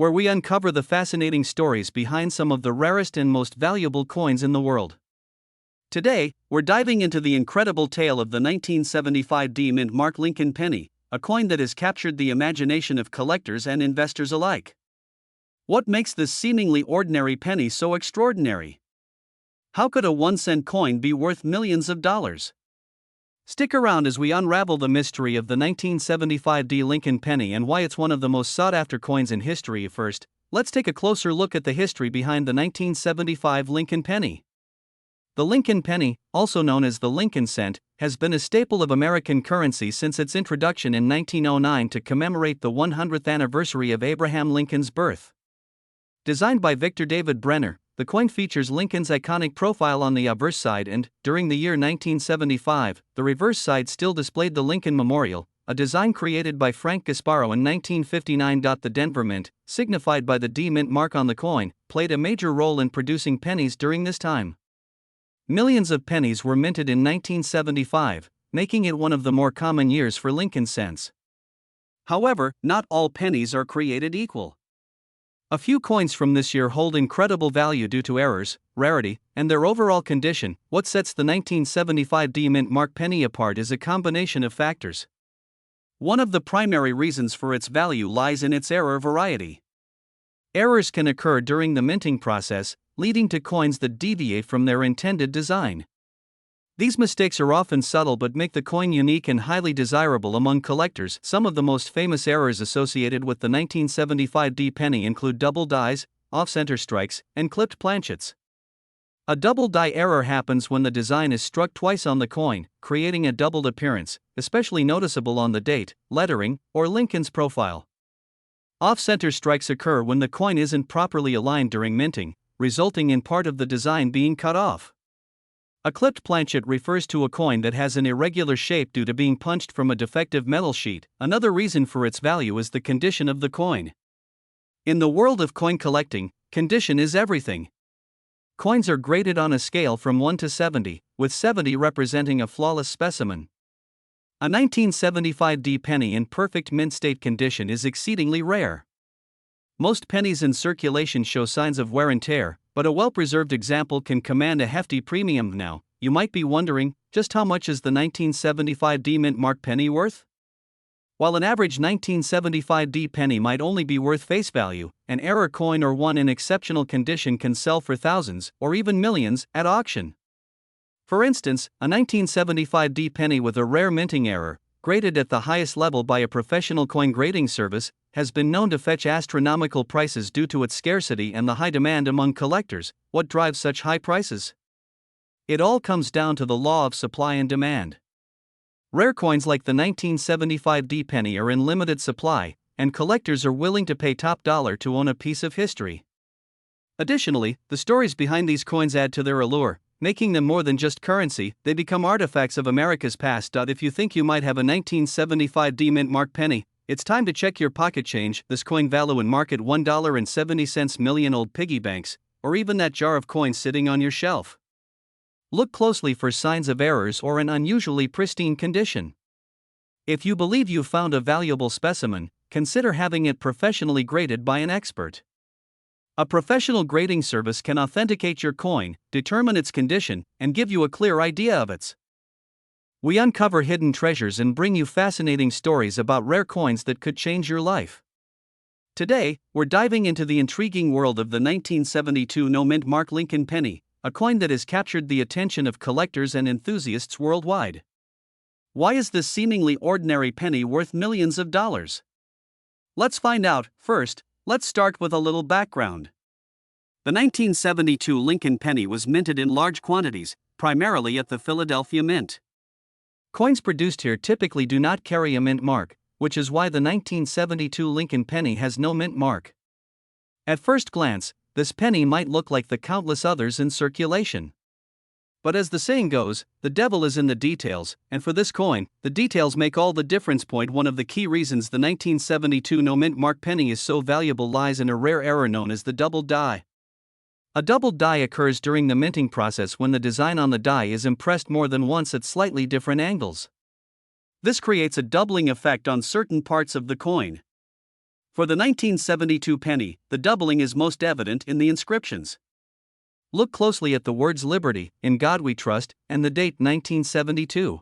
where we uncover the fascinating stories behind some of the rarest and most valuable coins in the world. Today, we're diving into the incredible tale of the 1975 D-Mint Mark Lincoln penny, a coin that has captured the imagination of collectors and investors alike. What makes this seemingly ordinary penny so extraordinary? How could a 1-cent coin be worth millions of dollars? Stick around as we unravel the mystery of the 1975 D Lincoln penny and why it's one of the most sought-after coins in history. First, let's take a closer look at the history behind the 1975 Lincoln penny. The Lincoln penny, also known as the Lincoln cent, has been a staple of American currency since its introduction in 1909 to commemorate the 100th anniversary of Abraham Lincoln's birth. Designed by Victor David Brenner, the coin features Lincoln's iconic profile on the obverse side and, during the year 1975, the reverse side still displayed the Lincoln Memorial, a design created by Frank Gasparo in 1959. The Denver Mint, signified by the D-Mint mark on the coin, played a major role in producing pennies during this time. Millions of pennies were minted in 1975, making it one of the more common years for Lincoln cents. However, not all pennies are created equal. A few coins from this year hold incredible value due to errors, rarity, and their overall condition. What sets the 1975 D-Mint Mark penny apart is a combination of factors. One of the primary reasons for its value lies in its error variety. Errors can occur during the minting process, leading to coins that deviate from their intended design. These mistakes are often subtle but make the coin unique and highly desirable among collectors. Some of the most famous errors associated with the 1975 D penny include double dies, off-center strikes, and clipped planchets. A double die error happens when the design is struck twice on the coin, creating a doubled appearance, especially noticeable on the date, lettering, or Lincoln's profile. Off-center strikes occur when the coin isn't properly aligned during minting, resulting in part of the design being cut off. A clipped planchet refers to a coin that has an irregular shape due to being punched from a defective metal sheet. Another reason for its value is the condition of the coin. In the world of coin collecting, condition is everything. Coins are graded on a scale from 1 to 70, with 70 representing a flawless specimen. A 1975 D penny in perfect mint state condition is exceedingly rare. Most pennies in circulation show signs of wear and tear, but a well-preserved example can command a hefty premium. Now, you might be wondering, just how much is the 1975 D Mint Mark penny worth? While an average 1975 D penny might only be worth face value, an error coin or one in exceptional condition can sell for thousands, or even millions, at auction. For instance, a 1975 D penny with a rare minting error, graded at the highest level by a professional coin grading service, has been known to fetch astronomical prices due to its scarcity and the high demand among collectors. What drives such high prices? It all comes down to the law of supply and demand. Rare coins like the 1975 D penny are in limited supply, and collectors are willing to pay top dollar to own a piece of history. Additionally, the stories behind these coins add to their allure, making them more than just currency. They become artifacts of America's past. If you think you might have a 1975 D Mint Mark penny, it's time to check your pocket change. This coin value in market $1.70 million old piggy banks, or even that jar of coins sitting on your shelf. Look closely for signs of errors or an unusually pristine condition. If you believe you've found a valuable specimen, consider having it professionally graded by an expert. A professional grading service can authenticate your coin, determine its condition, and give you a clear idea of its. We uncover hidden treasures and bring you fascinating stories about rare coins that could change your life. Today, we're diving into the intriguing world of the 1972 no-mint Mark Lincoln penny, a coin that has captured the attention of collectors and enthusiasts worldwide. Why is this seemingly ordinary penny worth millions of dollars? Let's find out. First, let's start with a little background. The 1972 Lincoln penny was minted in large quantities, primarily at the Philadelphia Mint. Coins produced here typically do not carry a mint mark, which is why the 1972 Lincoln penny has no mint mark. At first glance, this penny might look like the countless others in circulation. But as the saying goes, the devil is in the details, and for this coin, the details make all the difference. One of the key reasons the 1972 no-mint mark penny is so valuable lies in a rare error known as the double die. A double die occurs during the minting process when the design on the die is impressed more than once at slightly different angles. This creates a doubling effect on certain parts of the coin. For the 1972 penny, the doubling is most evident in the inscriptions. Look closely at the words Liberty, In God We Trust, and the date 1972.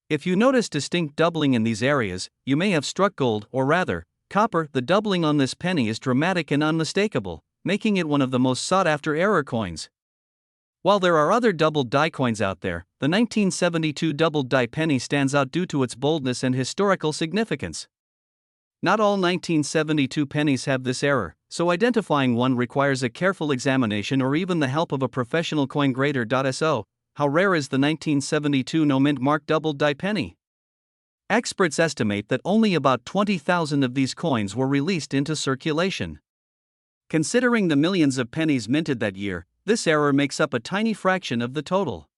If you notice distinct doubling in these areas, you may have struck gold, or rather, copper. The doubling on this penny is dramatic and unmistakable, making it one of the most sought-after error coins. While there are other doubled die coins out there, the 1972 doubled die penny stands out due to its boldness and historical significance. Not all 1972 pennies have this error, so identifying one requires a careful examination or even the help of a professional coin grader. So, how rare is the 1972 no-mint mark doubled die penny? Experts estimate that only about 20,000 of these coins were released into circulation. Considering the millions of pennies minted that year, this error makes up a tiny fraction of the total.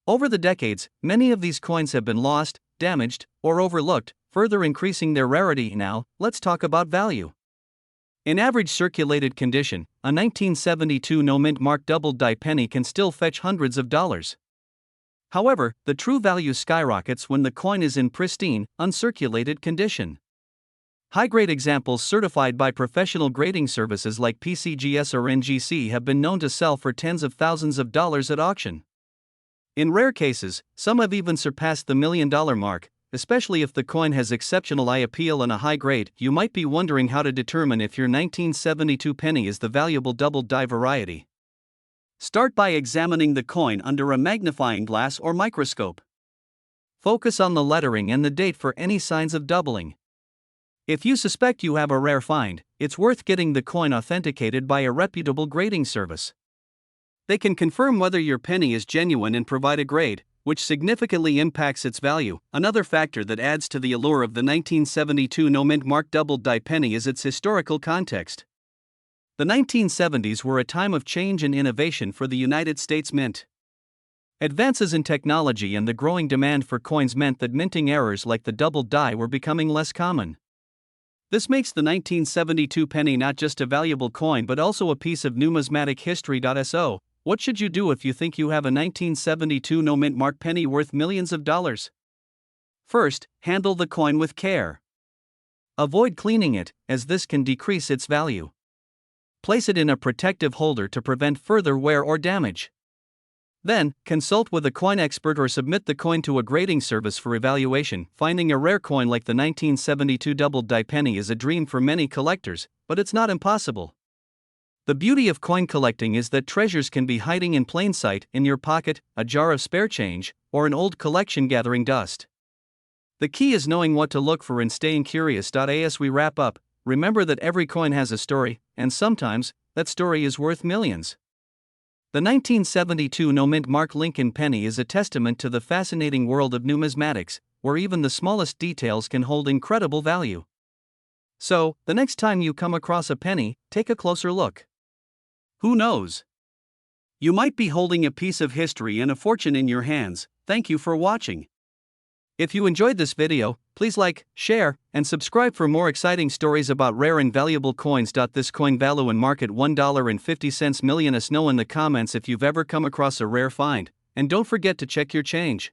Over the decades, many of these coins have been lost, damaged, or overlooked, further increasing their rarity. Now, let's talk about value. In average circulated condition, a 1972 no-mint mark doubled die penny can still fetch hundreds of dollars. However, the true value skyrockets when the coin is in pristine, uncirculated condition. High-grade examples certified by professional grading services like PCGS or NGC have been known to sell for tens of thousands of dollars at auction. In rare cases, some have even surpassed the $1 million mark. Especially if the coin has exceptional eye appeal and a high grade. You might be wondering how to determine if your 1972 penny is the valuable double die variety. Start by examining the coin under a magnifying glass or microscope. Focus on the lettering and the date for any signs of doubling. If you suspect you have a rare find, it's worth getting the coin authenticated by a reputable grading service. They can confirm whether your penny is genuine and provide a grade, which significantly impacts its value. Another factor that adds to the allure of the 1972 no-mint mark doubled die penny is its historical context. The 1970s were a time of change and innovation for the United States Mint. Advances in technology and the growing demand for coins meant that minting errors like the doubled die were becoming less common. This makes the 1972 penny not just a valuable coin but also a piece of numismatic history. So, what should you do if you think you have a 1972 no-mint mark penny worth millions of dollars? First, handle the coin with care. Avoid cleaning it, as this can decrease its value. Place it in a protective holder to prevent further wear or damage. Then, consult with a coin expert or submit the coin to a grading service for evaluation. Finding a rare coin like the 1972 doubled die penny is a dream for many collectors, but it's not impossible. The beauty of coin collecting is that treasures can be hiding in plain sight, in your pocket, a jar of spare change, or an old collection gathering dust. The key is knowing what to look for and staying curious. As we wrap up, remember that every coin has a story, and sometimes, that story is worth millions. The 1972 no-mint mark Lincoln penny is a testament to the fascinating world of numismatics, where even the smallest details can hold incredible value. So, the next time you come across a penny, take a closer look. Who knows? You might be holding a piece of history and a fortune in your hands. Thank you for watching. If you enjoyed this video, please like, share, and subscribe for more exciting stories about rare and valuable coins. This coin value and market $1.50 million. Let us know in the comments if you've ever come across a rare find, and don't forget to check your change.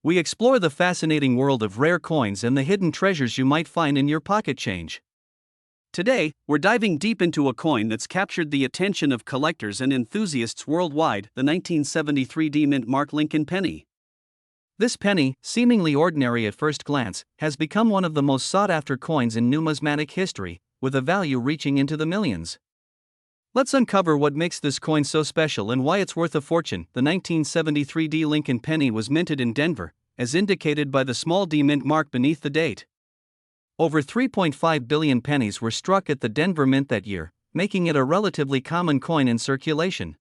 We explore the fascinating world of rare coins and the hidden treasures you might find in your pocket change. Today, we're diving deep into a coin that's captured the attention of collectors and enthusiasts worldwide, the 1973 D-Mint mark Lincoln penny. This penny, seemingly ordinary at first glance, has become one of the most sought-after coins in numismatic history, with a value reaching into the millions. Let's uncover what makes this coin so special and why it's worth a fortune. The 1973 D Lincoln penny was minted in Denver, as indicated by the small D mint mark beneath the date. Over 3.5 billion pennies were struck at the Denver Mint that year, making it a relatively common coin in circulation.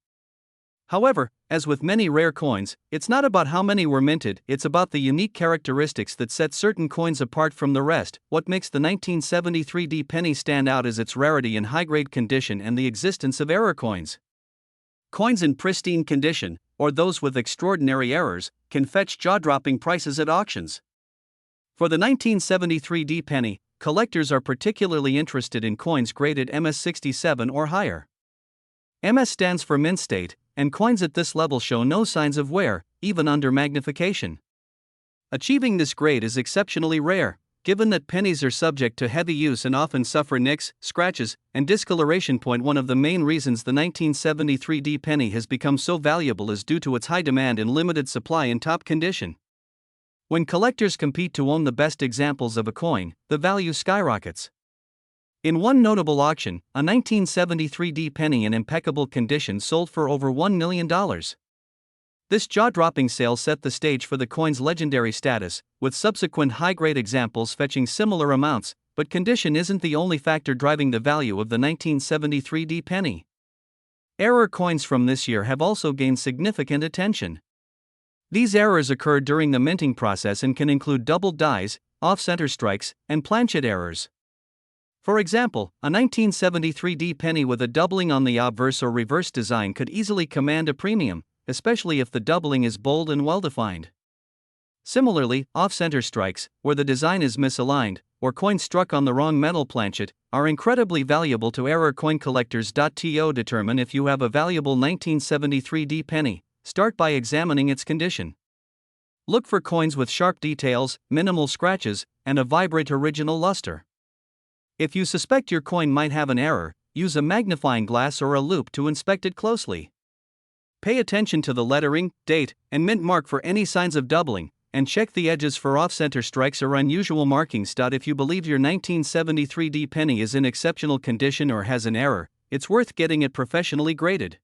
However, as with many rare coins, it's not about how many were minted, it's about the unique characteristics that set certain coins apart from the rest. What makes the 1973 D penny stand out is its rarity and high-grade condition and the existence of error coins. Coins in pristine condition, or those with extraordinary errors, can fetch jaw-dropping prices at auctions. For the 1973 D penny, collectors are particularly interested in coins graded MS67 or higher. MS stands for mint state, and coins at this level show no signs of wear, even under magnification. Achieving this grade is exceptionally rare, given that pennies are subject to heavy use and often suffer nicks, scratches, and discoloration. One of the main reasons the 1973 penny has become so valuable is due to its high demand and limited supply in top condition. When collectors compete to own the best examples of a coin, the value skyrockets. In one notable auction, a 1973 penny in impeccable condition sold for over $1 million. This jaw-dropping sale set the stage for the coin's legendary status, with subsequent high-grade examples fetching similar amounts, but condition isn't the only factor driving the value of the 1973 penny. Error coins from this year have also gained significant attention. These errors occurred during the minting process and can include doubled dies, off-center strikes, and planchet errors. For example, a 1973 penny with a doubling on the obverse or reverse design could easily command a premium, especially if the doubling is bold and well-defined. Similarly, off-center strikes, where the design is misaligned, or coins struck on the wrong metal planchet, are incredibly valuable to error coin collectors. To determine if you have a valuable 1973 penny, start by examining its condition. Look for coins with sharp details, minimal scratches, and a vibrant original luster. If you suspect your coin might have an error, use a magnifying glass or a loupe to inspect it closely. Pay attention to the lettering, date, and mint mark for any signs of doubling, and check the edges for off-center strikes or unusual markings. If you believe your 1973 penny is in exceptional condition or has an error, it's worth getting it professionally graded.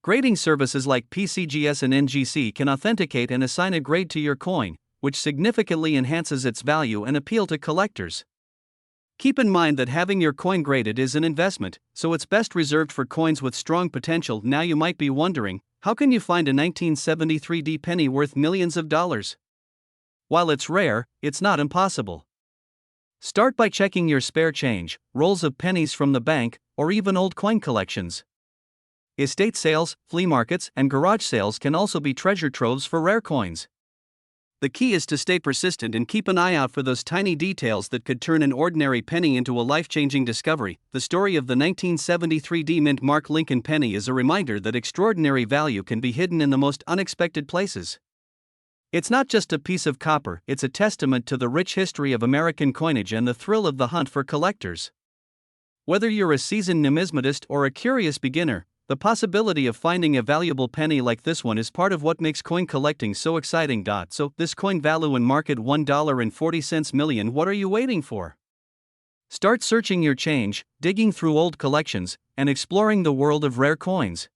Grading services like PCGS and NGC can authenticate and assign a grade to your coin, which significantly enhances its value and appeal to collectors. Keep in mind that having your coin graded is an investment, so it's best reserved for coins with strong potential. Now you might be wondering, how can you find a 1973 penny worth millions of dollars? While it's rare, it's not impossible. Start by checking your spare change, rolls of pennies from the bank, or even old coin collections. Estate sales, flea markets, and garage sales can also be treasure troves for rare coins. The key is to stay persistent and keep an eye out for those tiny details that could turn an ordinary penny into a life-changing discovery. The story of the 1973 mint Mark Lincoln penny is a reminder that extraordinary value can be hidden in the most unexpected places. It's not just a piece of copper, it's a testament to the rich history of American coinage and the thrill of the hunt for collectors. Whether you're a seasoned numismatist or a curious beginner, the possibility of finding a valuable penny like this one is part of what makes coin collecting so exciting. So, this coin value in market $1.40 million. What are you waiting for? Start searching your change, digging through old collections, and exploring the world of rare coins.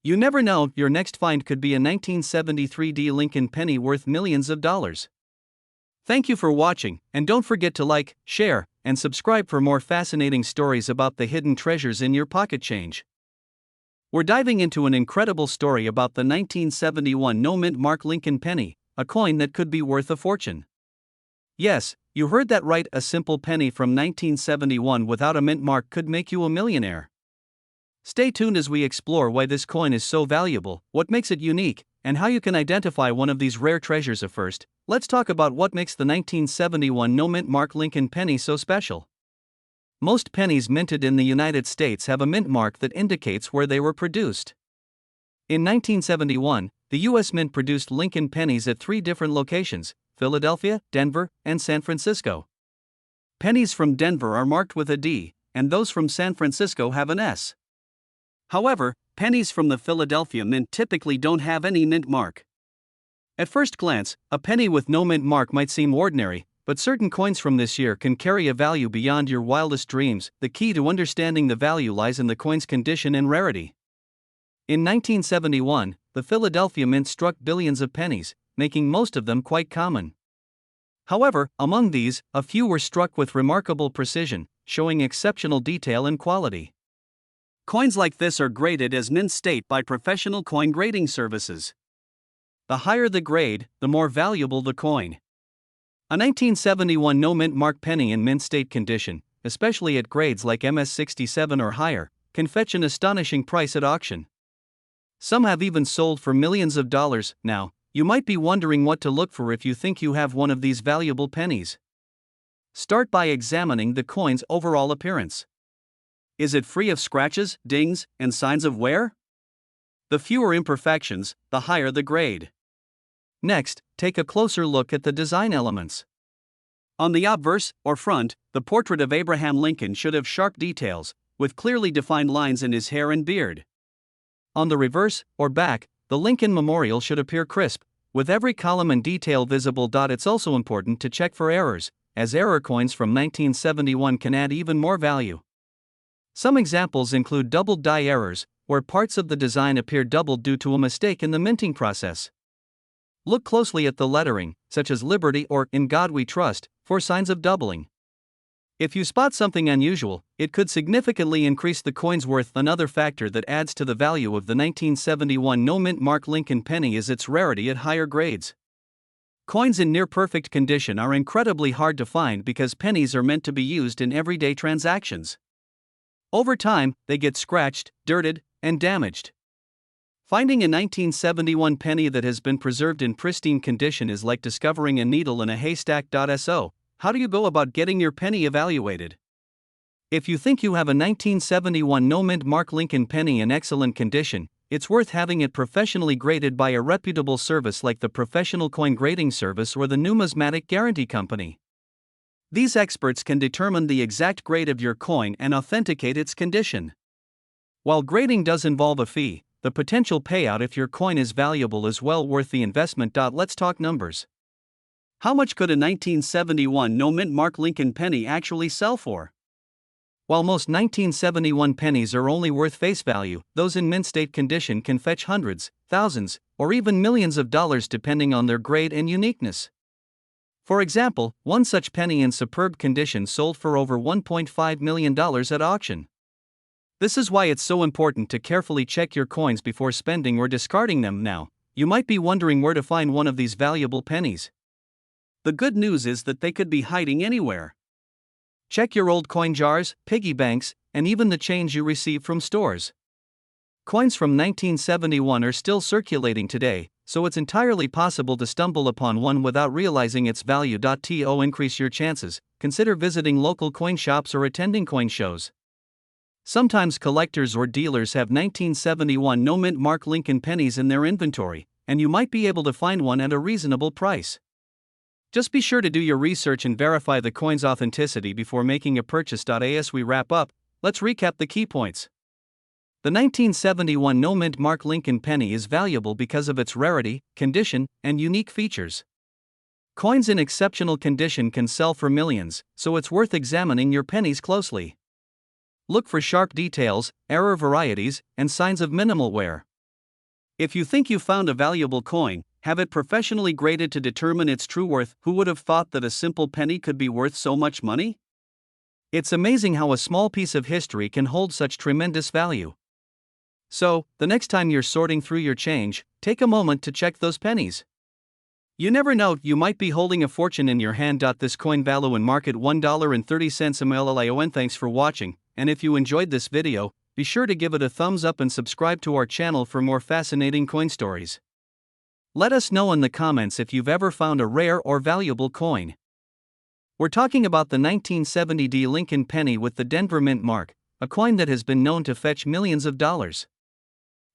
You never know, your next find could be a 1973 Lincoln penny worth millions of dollars. Thank you for watching, and don't forget to like, share, and subscribe for more fascinating stories about the hidden treasures in your pocket change. We're diving into an incredible story about the 1971 no-mint Mark Lincoln penny, a coin that could be worth a fortune. Yes, you heard that right, a simple penny from 1971 without a mint mark could make you a millionaire. Stay tuned as we explore why this coin is so valuable, what makes it unique, and how you can identify one of these rare treasures. First, let's talk about what makes the 1971 no-mint Mark Lincoln penny so special. Most pennies minted in the United States have a mint mark that indicates where they were produced. In 1971, the U.S. Mint produced Lincoln pennies at 3 different locations: Philadelphia, Denver, and San Francisco. Pennies from Denver are marked with a D, and those from San Francisco have an S. However, pennies from the Philadelphia Mint typically don't have any mint mark. At first glance, a penny with no mint mark might seem ordinary, but certain coins from this year can carry a value beyond your wildest dreams. The key to understanding the value lies in the coin's condition and rarity. In 1971, the Philadelphia Mint struck billions of pennies, making most of them quite common. However, among these, a few were struck with remarkable precision, showing exceptional detail and quality. Coins like this are graded as mint state by professional coin grading services. The higher the grade, the more valuable the coin. A 1971 no-mint mark penny in mint state condition, especially at grades like MS67 or higher, can fetch an astonishing price at auction. Some have even sold for millions of dollars. Now, you might be wondering what to look for if you think you have one of these valuable pennies. Start by examining the coin's overall appearance. Is it free of scratches, dings, and signs of wear? The fewer imperfections, the higher the grade. Next, take a closer look at the design elements. On the obverse, or front, the portrait of Abraham Lincoln should have sharp details, with clearly defined lines in his hair and beard. On the reverse, or back, the Lincoln Memorial should appear crisp, with every column and detail visible. It's also important to check for errors, as error coins from 1971 can add even more value. Some examples include doubled die errors, where parts of the design appear doubled due to a mistake in the minting process. Look closely at the lettering, such as Liberty or In God We Trust, for signs of doubling. If you spot something unusual, it could significantly increase the coin's worth. Another factor that adds to the value of the 1971 no-mint mark Lincoln penny is its rarity at higher grades. Coins in near-perfect condition are incredibly hard to find because pennies are meant to be used in everyday transactions. Over time, they get scratched, dirted, and damaged. Finding a 1971 penny that has been preserved in pristine condition is like discovering a needle in a haystack. So, how do you go about getting your penny evaluated? If you think you have a 1971 no-mint mark Lincoln penny in excellent condition, it's worth having it professionally graded by a reputable service like the Professional Coin Grading Service or the Numismatic Guarantee Company. These experts can determine the exact grade of your coin and authenticate its condition. While grading does involve a fee, the potential payout if your coin is valuable is well worth the investment. Let's talk numbers. How much could a 1971 no-mint mark Lincoln penny actually sell for? While most 1971 pennies are only worth face value, those in mint state condition can fetch hundreds, thousands, or even millions of dollars depending on their grade and uniqueness. For example, one such penny in superb condition sold for over $1.5 million at auction. This is why it's so important to carefully check your coins before spending or discarding them. Now, you might be wondering where to find one of these valuable pennies. The good news is that they could be hiding anywhere. Check your old coin jars, piggy banks, and even the change you receive from stores. Coins from 1971 are still circulating today, so it's entirely possible to stumble upon one without realizing its value. To increase your chances, consider visiting local coin shops or attending coin shows. Sometimes collectors or dealers have 1971 no-mint mark Lincoln pennies in their inventory, and you might be able to find one at a reasonable price. Just be sure to do your research and verify the coin's authenticity before making a purchase. As we wrap up, let's recap the key points. The 1971 no-mint mark Lincoln penny is valuable because of its rarity, condition, and unique features. Coins in exceptional condition can sell for millions, so it's worth examining your pennies closely. Look for sharp details, error varieties, and signs of minimal wear. If you think you found a valuable coin, have it professionally graded to determine its true worth. Who would have thought that a simple penny could be worth so much money? It's amazing how a small piece of history can hold such tremendous value. So, the next time you're sorting through your change, take a moment to check those pennies. You never know, you might be holding a fortune in your hand. This coin value in market $1.30 a million. Thanks for watching, and if you enjoyed this video, be sure to give it a thumbs up and subscribe to our channel for more fascinating coin stories. Let us know in the comments if you've ever found a rare or valuable coin. We're talking about the 1970 Lincoln penny with the Denver Mint mark, a coin that has been known to fetch millions of dollars.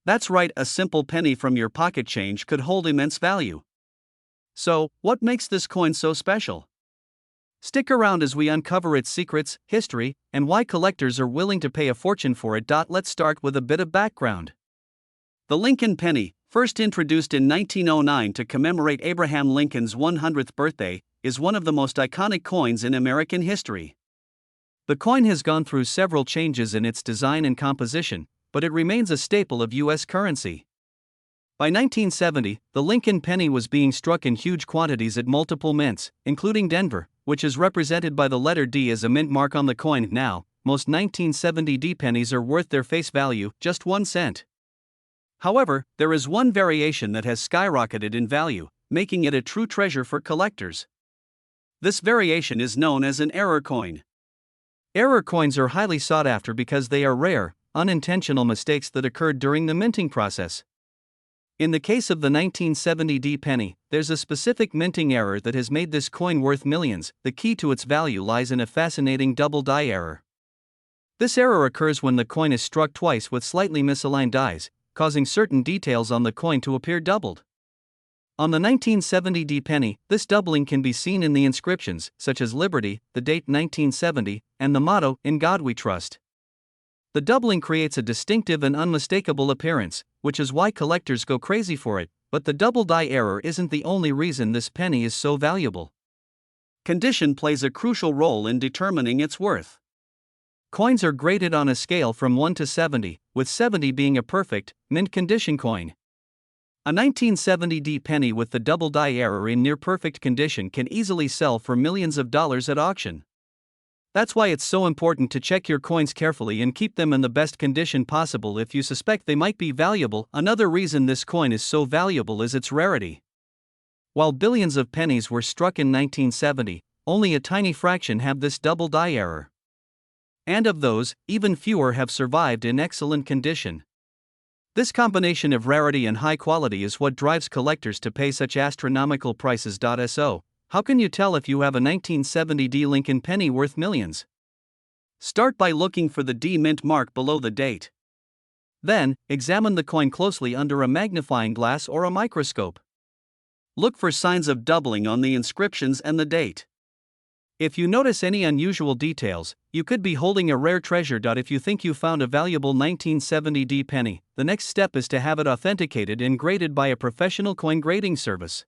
That's right, a simple penny from your pocket change could hold immense value. So, what makes this coin so special? Stick around as we uncover its secrets, history, and why collectors are willing to pay a fortune for it. Let's start with a bit of background. The Lincoln penny, first introduced in 1909 to commemorate Abraham Lincoln's 100th birthday, is one of the most iconic coins in American history. The coin has gone through several changes in its design and composition, but it remains a staple of U.S. currency. By 1970, the Lincoln penny was being struck in huge quantities at multiple mints, including Denver, which is represented by the letter D as a mint mark on the coin. Now, most 1970 pennies are worth their face value, just 1 cent. However, there is one variation that has skyrocketed in value, making it a true treasure for collectors. This variation is known as an error coin. Error coins are highly sought after because they are rare, unintentional mistakes that occurred during the minting process. In the case of the 1970 penny, there's a specific minting error that has made this coin worth millions. The key to its value lies in a fascinating double die error. This error occurs when the coin is struck twice with slightly misaligned dies, causing certain details on the coin to appear doubled. On the 1970 penny, this doubling can be seen in the inscriptions, such as Liberty, the date 1970, and the motto, In God We Trust. The doubling creates a distinctive and unmistakable appearance, which is why collectors go crazy for it, but the double die error isn't the only reason this penny is so valuable. Condition plays a crucial role in determining its worth. Coins are graded on a scale from 1 to 70, with 70 being a perfect, mint condition coin. A 1970 penny with the double die error in near perfect condition can easily sell for millions of dollars at auction. That's why it's so important to check your coins carefully and keep them in the best condition possible if you suspect they might be valuable. Another reason this coin is so valuable is its rarity. While billions of pennies were struck in 1970, only a tiny fraction have this double die error. And of those, even fewer have survived in excellent condition. This combination of rarity and high quality is what drives collectors to pay such astronomical prices. So, how can you tell if you have a 1970 Lincoln penny worth millions? Start by looking for the D mint mark below the date. Then, examine the coin closely under a magnifying glass or a microscope. Look for signs of doubling on the inscriptions and the date. If you notice any unusual details, you could be holding a rare treasure. If you think you found a valuable 1970 penny, the next step is to have it authenticated and graded by a professional coin grading service.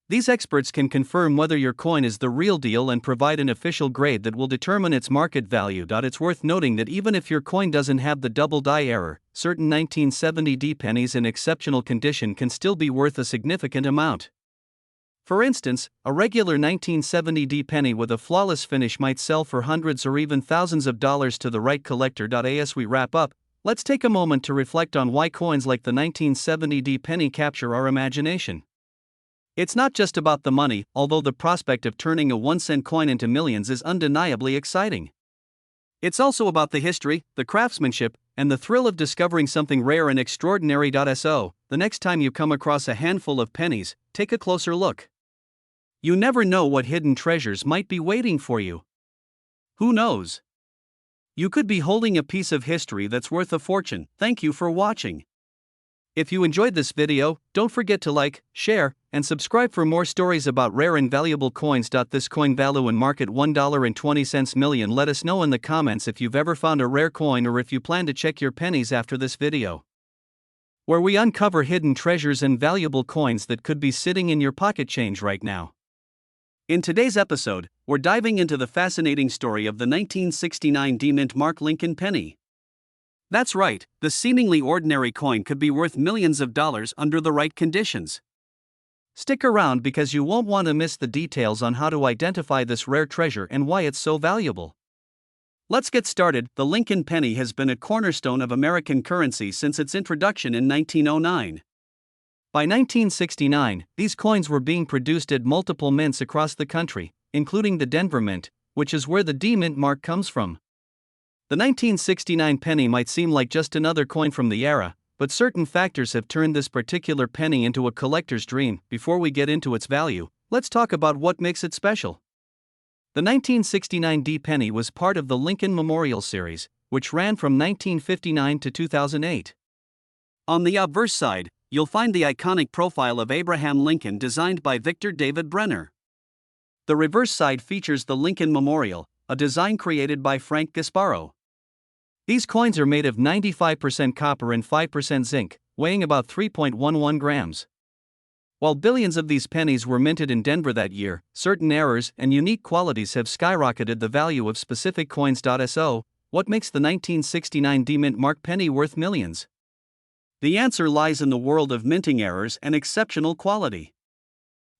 These experts can confirm whether your coin is the real deal and provide an official grade that will determine its market value. It's worth noting that even if your coin doesn't have the double die error, certain 1970 pennies in exceptional condition can still be worth a significant amount. For instance, a regular 1970 penny with a flawless finish might sell for hundreds or even thousands of dollars to the right collector. As we wrap up, let's take a moment to reflect on why coins like the 1970 penny capture our imagination. It's not just about the money, although the prospect of turning a 1-cent coin into millions is undeniably exciting. It's also about the history, the craftsmanship, and the thrill of discovering something rare and extraordinary. So, the next time you come across a handful of pennies, take a closer look. You never know what hidden treasures might be waiting for you. Who knows? You could be holding a piece of history that's worth a fortune. Thank you for watching. If you enjoyed this video, don't forget to like, share, and subscribe for more stories about rare and valuable coins. This coin value and market $1.20 million. Let us know in the comments if you've ever found a rare coin or if you plan to check your pennies after this video, where we uncover hidden treasures and valuable coins that could be sitting in your pocket change right now. In today's episode, we're diving into the fascinating story of the 1969 D-Mint Mark Lincoln penny. That's right, the seemingly ordinary coin could be worth millions of dollars under the right conditions. Stick around because you won't want to miss the details on how to identify this rare treasure and why it's so valuable. Let's get started. The Lincoln penny has been a cornerstone of American currency since its introduction in 1909. By 1969, these coins were being produced at multiple mints across the country, including the Denver Mint, which is where the D mint mark comes from. The 1969 penny might seem like just another coin from the era, but certain factors have turned this particular penny into a collector's dream. Before we get into its value, let's talk about what makes it special. The 1969 D penny was part of the Lincoln Memorial Series, which ran from 1959 to 2008. On the obverse side, you'll find the iconic profile of Abraham Lincoln designed by Victor David Brenner. The reverse side features the Lincoln Memorial, a design created by Frank Gasparo. These coins are made of 95% copper and 5% zinc, weighing about 3.11 grams. While billions of these pennies were minted in Denver that year, certain errors and unique qualities have skyrocketed the value of specific coins. So, what makes the 1969 D-Mint Mark penny worth millions? The answer lies in the world of minting errors and exceptional quality.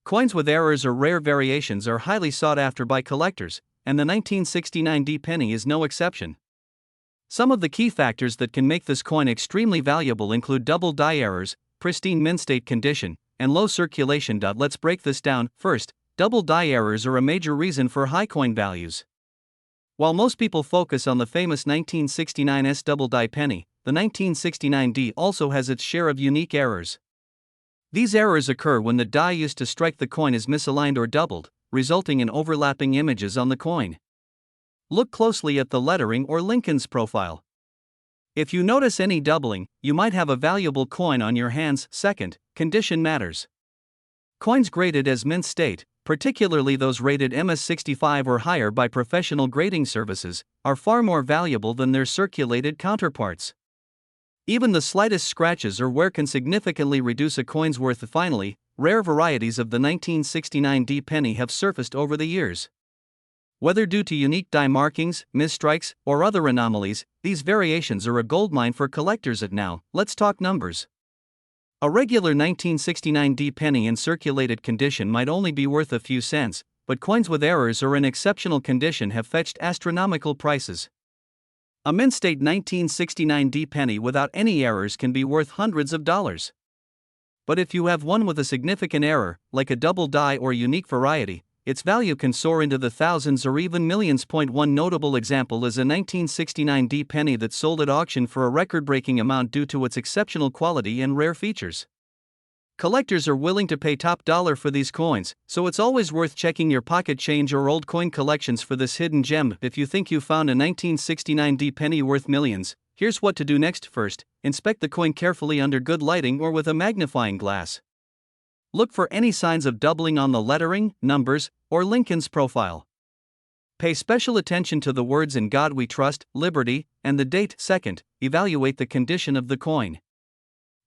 Coins with errors or rare variations are highly sought after by collectors, and the 1969 D penny is no exception. Some of the key factors that can make this coin extremely valuable include double die errors, pristine mint state condition, and low circulation. Let's break this down. First, double die errors are a major reason for high coin values. While most people focus on the famous 1969's double die penny, the 1969 D also has its share of unique errors. These errors occur when the die used to strike the coin is misaligned or doubled, resulting in overlapping images on the coin. Look closely at the lettering or Lincoln's profile. If you notice any doubling, you might have a valuable coin on your hands. Second, condition matters. Coins graded as mint state, particularly those rated MS65 or higher by professional grading services, are far more valuable than their circulated counterparts. Even the slightest scratches or wear can significantly reduce a coin's worth. Finally, rare varieties of the 1969 D penny have surfaced over the years. Whether due to unique die markings, misstrikes, or other anomalies, these variations are a goldmine for collectors. Now, let's talk numbers. A regular 1969 D penny in circulated condition might only be worth a few cents, but coins with errors or in exceptional condition have fetched astronomical prices. A mint state 1969 D penny without any errors can be worth hundreds of dollars. But if you have one with a significant error, like a double die or unique variety, its value can soar into the thousands or even millions. One notable example is a 1969 D penny that sold at auction for a record-breaking amount due to its exceptional quality and rare features. Collectors are willing to pay top dollar for these coins, so it's always worth checking your pocket change or old coin collections for this hidden gem. If you think you found a 1969 D penny worth millions, here's what to do next. First, inspect the coin carefully under good lighting or with a magnifying glass. Look for any signs of doubling on the lettering, numbers, or Lincoln's profile. Pay special attention to the words "In God We Trust," "Liberty," and the date. Second, evaluate the condition of the coin.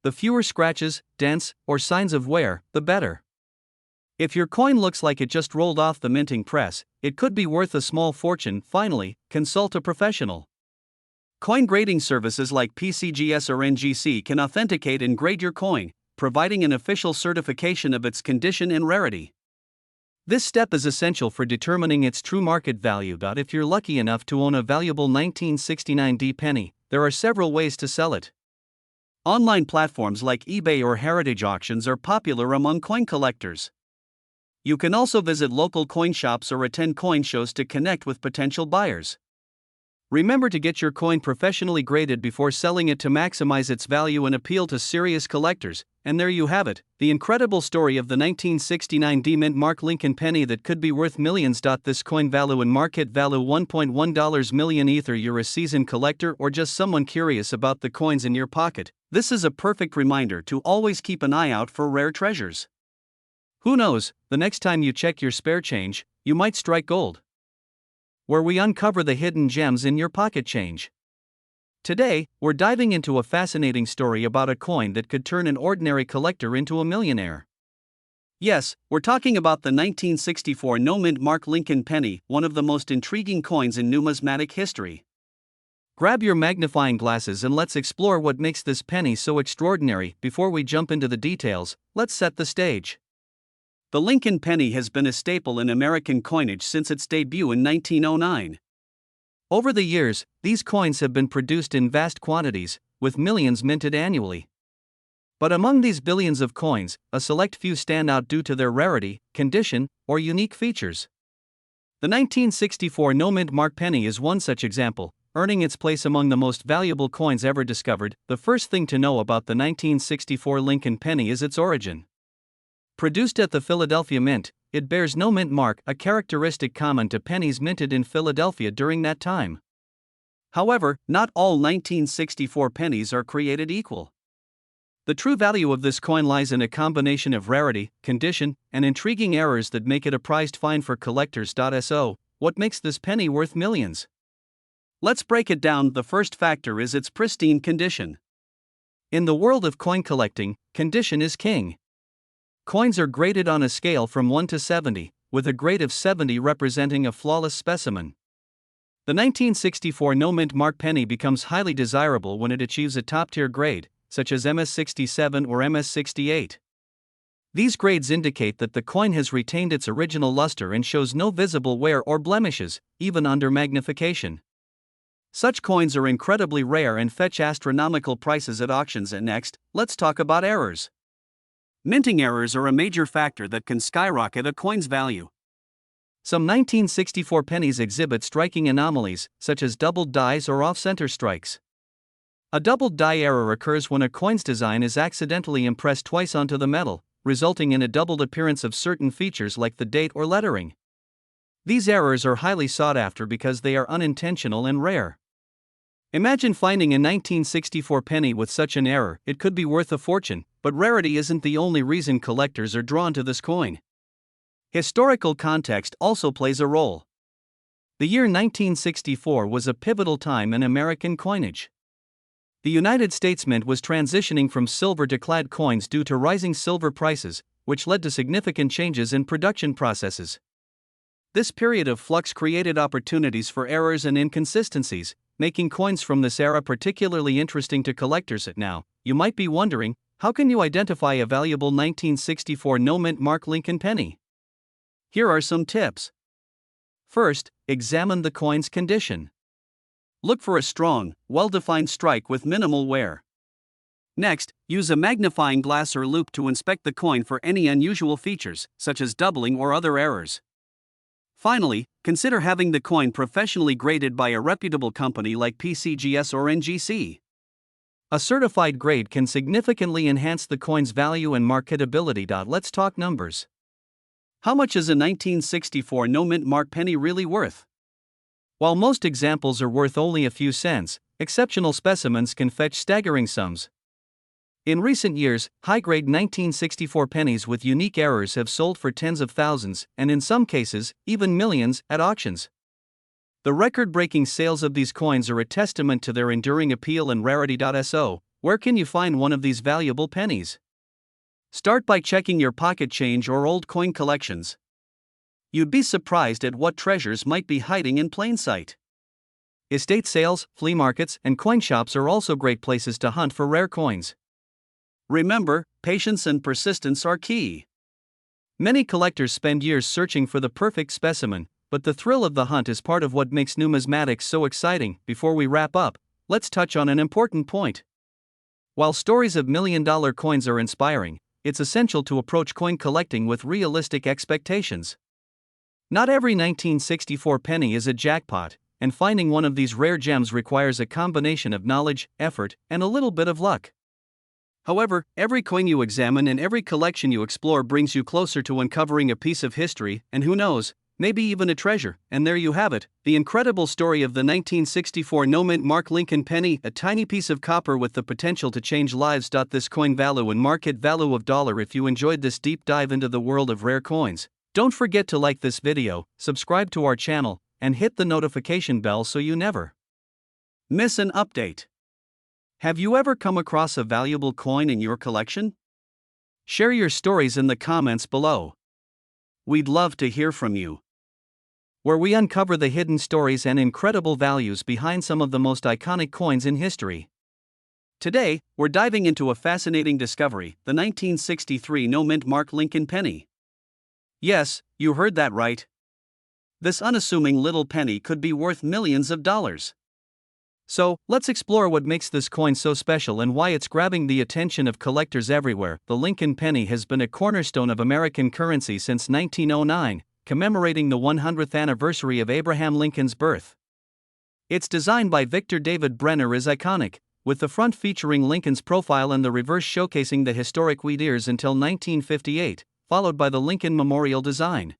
The fewer scratches, dents, or signs of wear, the better. If your coin looks like it just rolled off the minting press, it could be worth a small fortune. Finally, consult a professional. Coin grading services like PCGS or NGC can authenticate and grade your coin, providing an official certification of its condition and rarity. This step is essential for determining its true market value. If you're lucky enough to own a valuable 1969 D penny, there are several ways to sell it. Online platforms like eBay or heritage auctions are popular among coin collectors. You can also visit local coin shops or attend coin shows to connect with potential buyers. Remember to get your coin professionally graded before selling it to maximize its value and appeal to serious collectors. And there you have it, the incredible story of the 1969 D mint Mark Lincoln penny that could be worth millions. This coin value and market value $1.1 million. Either you're a seasoned collector or just someone curious about the coins in your pocket, this is a perfect reminder to always keep an eye out for rare treasures. Who knows, the next time you check your spare change, you might strike gold, where we uncover the hidden gems in your pocket change. Today, we're diving into a fascinating story about a coin that could turn an ordinary collector into a millionaire. Yes, we're talking about the 1964 no-mint Mark Lincoln penny, one of the most intriguing coins in numismatic history. Grab your magnifying glasses and let's explore what makes this penny so extraordinary. Before we jump into the details, let's set the stage. The Lincoln penny has been a staple in American coinage since its debut in 1909. Over the years, these coins have been produced in vast quantities, with millions minted annually. But among these billions of coins, a select few stand out due to their rarity, condition, or unique features. The 1964 no-mint Mark penny is one such example, earning its place among the most valuable coins ever discovered. The first thing to know about the 1964 Lincoln penny is its origin. Produced at the Philadelphia Mint, it bears no mint mark, a characteristic common to pennies minted in Philadelphia during that time. However, not all 1964 pennies are created equal. The true value of this coin lies in a combination of rarity, condition, and intriguing errors that make it a prized find for collectors. So, what makes this penny worth millions? Let's break it down. The first factor is its pristine condition. In the world of coin collecting, condition is king. Coins are graded on a scale from 1 to 70, with a grade of 70 representing a flawless specimen. The 1964 no-mint Mark penny becomes highly desirable when it achieves a top-tier grade, such as MS67 or MS68. These grades indicate that the coin has retained its original luster and shows no visible wear or blemishes, even under magnification. Such coins are incredibly rare and fetch astronomical prices at auctions. And next, let's talk about errors. Minting errors are a major factor that can skyrocket a coin's value. Some 1964 pennies exhibit striking anomalies, such as doubled dies or off-center strikes. A doubled die error occurs when a coin's design is accidentally impressed twice onto the metal, resulting in a doubled appearance of certain features like the date or lettering. These errors are highly sought after because they are unintentional and rare. Imagine finding a 1964 penny with such an error. It could be worth a fortune, but rarity isn't the only reason collectors are drawn to this coin. Historical context also plays a role. The year 1964 was a pivotal time in American coinage. The United States Mint was transitioning from silver to clad coins due to rising silver prices, which led to significant changes in production processes. This period of flux created opportunities for errors and inconsistencies, making coins from this era particularly interesting to collectors. Now, you might be wondering, how can you identify a valuable 1964 no-mint mark Lincoln penny? Here are some tips. First, examine the coin's condition. Look for a strong, well-defined strike with minimal wear. Next, use a magnifying glass or loupe to inspect the coin for any unusual features, such as doubling or other errors. Finally, consider having the coin professionally graded by a reputable company like PCGS or NGC. A certified grade can significantly enhance the coin's value and marketability. Let's talk numbers. How much is a 1964 no-mint mark penny really worth? While most examples are worth only a few cents, exceptional specimens can fetch staggering sums. In recent years, high-grade 1964 pennies with unique errors have sold for tens of thousands, and in some cases, even millions, at auctions. The record-breaking sales of these coins are a testament to their enduring appeal and rarity. So, where can you find one of these valuable pennies? Start by checking your pocket change or old coin collections. You'd be surprised at what treasures might be hiding in plain sight. Estate sales, flea markets, and coin shops are also great places to hunt for rare coins. Remember, patience and persistence are key. Many collectors spend years searching for the perfect specimen, but the thrill of the hunt is part of what makes numismatics so exciting. Before we wrap up, let's touch on an important point. While stories of million-dollar coins are inspiring, it's essential to approach coin collecting with realistic expectations. Not every 1964 penny is a jackpot, and finding one of these rare gems requires a combination of knowledge, effort, and a little bit of luck. However, every coin you examine and every collection you explore brings you closer to uncovering a piece of history, and who knows, maybe even a treasure. And there you have it, the incredible story of the 1964 no-mint mark Lincoln penny, a tiny piece of copper with the potential to change lives. This coin value and market value of $. If you enjoyed this deep dive into the world of rare coins, don't forget to like this video, subscribe to our channel, and hit the notification bell so you never miss an update. Have you ever come across a valuable coin in your collection? Share your stories in the comments below. We'd love to hear from you. Where we uncover the hidden stories and incredible values behind some of the most iconic coins in history. Today, we're diving into a fascinating discovery, the 1963 no-mint mark Lincoln penny. Yes, you heard that right. This unassuming little penny could be worth millions of dollars. So, let's explore what makes this coin so special and why it's grabbing the attention of collectors everywhere. The Lincoln penny has been a cornerstone of American currency since 1909, commemorating the 100th anniversary of Abraham Lincoln's birth. Its design by Victor David Brenner is iconic, with the front featuring Lincoln's profile and the reverse showcasing the historic wheat ears until 1958. Followed by the Lincoln Memorial design.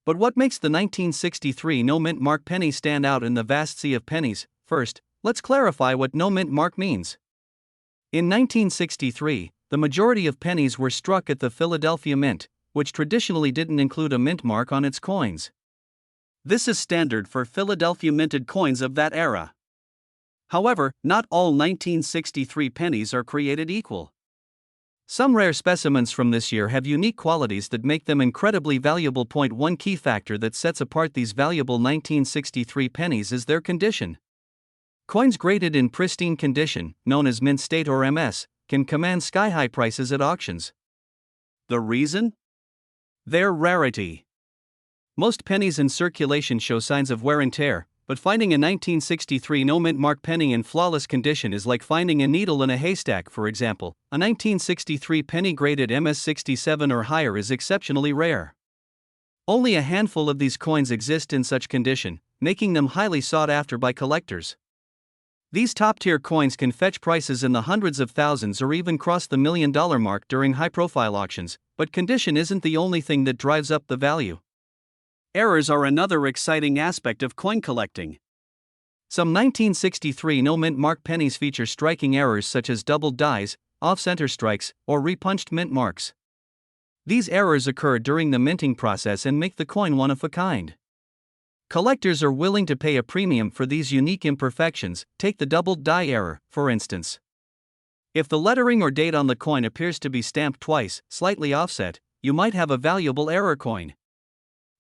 But what makes the 1963 no-mint mark penny stand out in the vast sea of pennies? First, let's clarify what no-mint mark means. In 1963, the majority of pennies were struck at the Philadelphia Mint, which traditionally didn't include a mint mark on its coins. This is standard for Philadelphia minted coins of that era. However, not all 1963 pennies are created equal. Some rare specimens from this year have unique qualities that make them incredibly valuable. One key factor that sets apart these valuable 1963 pennies is their condition. Coins graded in pristine condition, known as mint state or MS, can command sky-high prices at auctions. The reason? Their rarity. Most pennies in circulation show signs of wear and tear, but finding a 1963 no-mint mark penny in flawless condition is like finding a needle in a haystack. For example, a 1963 penny graded MS-67 or higher is exceptionally rare. Only a handful of these coins exist in such condition, making them highly sought after by collectors. These top-tier coins can fetch prices in the hundreds of thousands or even cross the $1 million mark during high-profile auctions, but condition isn't the only thing that drives up the value. Errors are another exciting aspect of coin collecting. Some 1963 no-mint mark pennies feature striking errors such as doubled dies, off-center strikes, or repunched mint marks. These errors occur during the minting process and make the coin one of a kind. Collectors are willing to pay a premium for these unique imperfections. Take the doubled die error, for instance. If the lettering or date on the coin appears to be stamped twice, slightly offset, you might have a valuable error coin.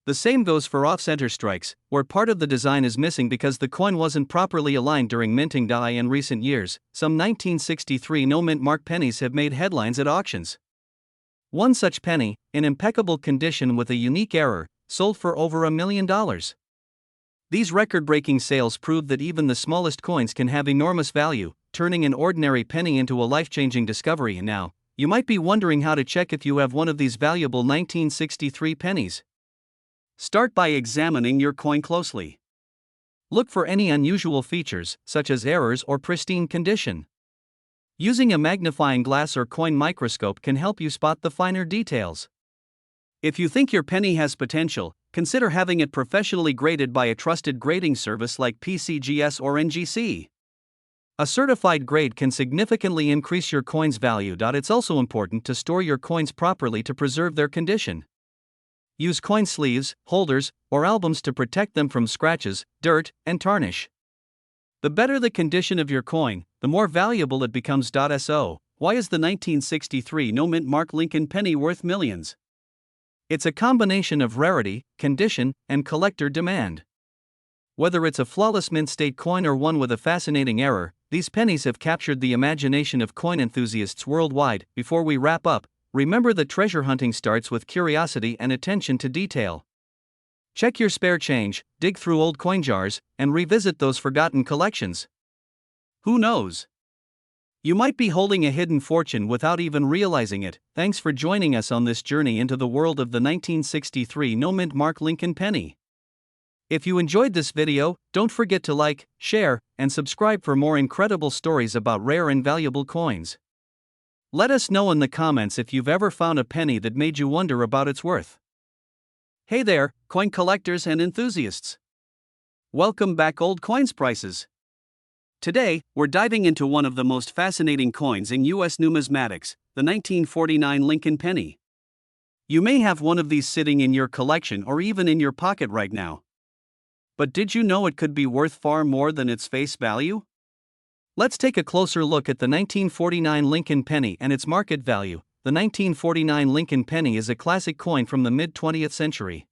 The same goes for off-center strikes, where part of the design is missing because the coin wasn't properly aligned during minting die. In recent years, some 1963 no-mint mark pennies have made headlines at auctions. One such penny, in impeccable condition with a unique error, sold for over $1 million. These record-breaking sales prove that even the smallest coins can have enormous value, turning an ordinary penny into a life-changing discovery. And now, you might be wondering how to check if you have one of these valuable 1963 pennies. Start by examining your coin closely. Look for any unusual features, such as errors or pristine condition. Using a magnifying glass or coin microscope can help you spot the finer details. If you think your penny has potential, consider having it professionally graded by a trusted grading service like PCGS or NGC. A certified grade can significantly increase your coin's value. It's also important to store your coins properly to preserve their condition. Use coin sleeves, holders, or albums to protect them from scratches, dirt, and tarnish. The better the condition of your coin, the more valuable it becomes. So, why is the 1963 no-mint mark Lincoln penny worth millions? It's a combination of rarity, condition, and collector demand. Whether it's a flawless mint state coin or one with a fascinating error, these pennies have captured the imagination of coin enthusiasts worldwide. Before we wrap up, remember that treasure hunting starts with curiosity and attention to detail. Check your spare change, dig through old coin jars, and revisit those forgotten collections. Who knows? You might be holding a hidden fortune without even realizing it. Thanks for joining us on this journey into the world of the 1963 no-mint mark Lincoln penny. If you enjoyed this video, don't forget to like, share, and subscribe for more incredible stories about rare and valuable coins. Let us know in the comments if you've ever found a penny that made you wonder about its worth. Hey there, coin collectors and enthusiasts. Welcome back, Old Coins Prices. Today, we're diving into one of the most fascinating coins in U.S. numismatics, the 1949 Lincoln penny. You may have one of these sitting in your collection or even in your pocket right now. But did you know it could be worth far more than its face value? Let's take a closer look at the 1949 Lincoln penny and its market value. The 1949 Lincoln penny is a classic coin from the mid-20th century.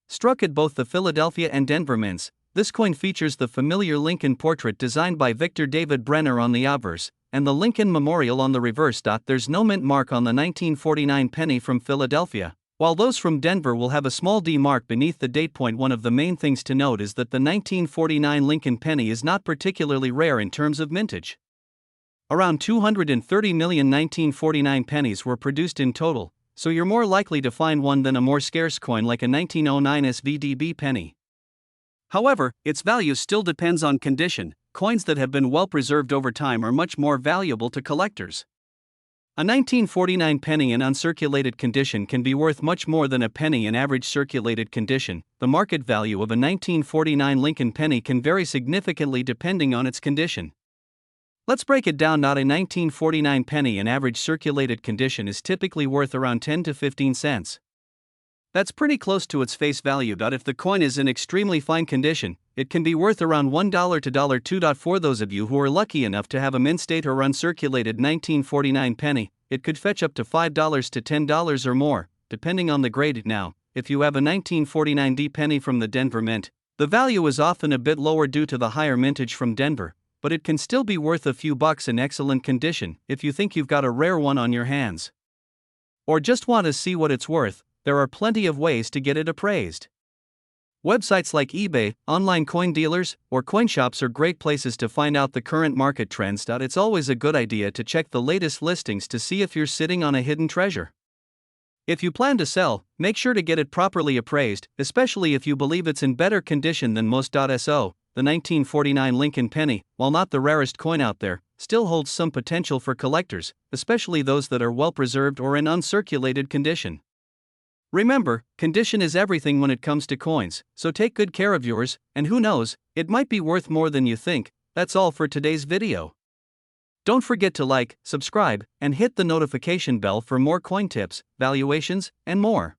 Struck at both the Philadelphia and Denver mints, this coin features the familiar Lincoln portrait designed by Victor David Brenner on the obverse, and the Lincoln Memorial on the reverse. There's no mint mark on the 1949 penny from Philadelphia, while those from Denver will have a small D mark beneath the date point. One of the main things to note is that the 1949 Lincoln penny is not particularly rare in terms of mintage. Around 230 million 1949 pennies were produced in total, so you're more likely to find one than a more scarce coin like a 1909 SVDB penny. However, its value still depends on condition. Coins that have been well preserved over time are much more valuable to collectors. A 1949 penny in uncirculated condition can be worth much more than a penny in average circulated condition. The market value of a 1949 Lincoln penny can vary significantly depending on its condition. Let's break it down. A 1949 penny in average circulated condition is typically worth around 10 to 15 cents. That's pretty close to its face value. If the coin is in extremely fine condition, it can be worth around $1 to $2. For those of you who are lucky enough to have a mint state or uncirculated 1949 penny, it could fetch up to $5 to $10 or more, depending on the grade. Now, if you have a 1949 D penny from the Denver mint, the value is often a bit lower due to the higher mintage from Denver, but it can still be worth a few bucks in excellent condition if you think you've got a rare one on your hands. Or just want to see what it's worth. There are plenty of ways to get it appraised. Websites like eBay, online coin dealers, or coin shops are great places to find out the current market trends. It's always a good idea to check the latest listings to see if you're sitting on a hidden treasure. If you plan to sell, make sure to get it properly appraised, especially if you believe it's in better condition than most. So, the 1949 Lincoln penny, while not the rarest coin out there, still holds some potential for collectors, especially those that are well preserved or in uncirculated condition. Remember, condition is everything when it comes to coins, so take good care of yours, and who knows, it might be worth more than you think. That's all for today's video. Don't forget to like, subscribe, and hit the notification bell for more coin tips, valuations, and more.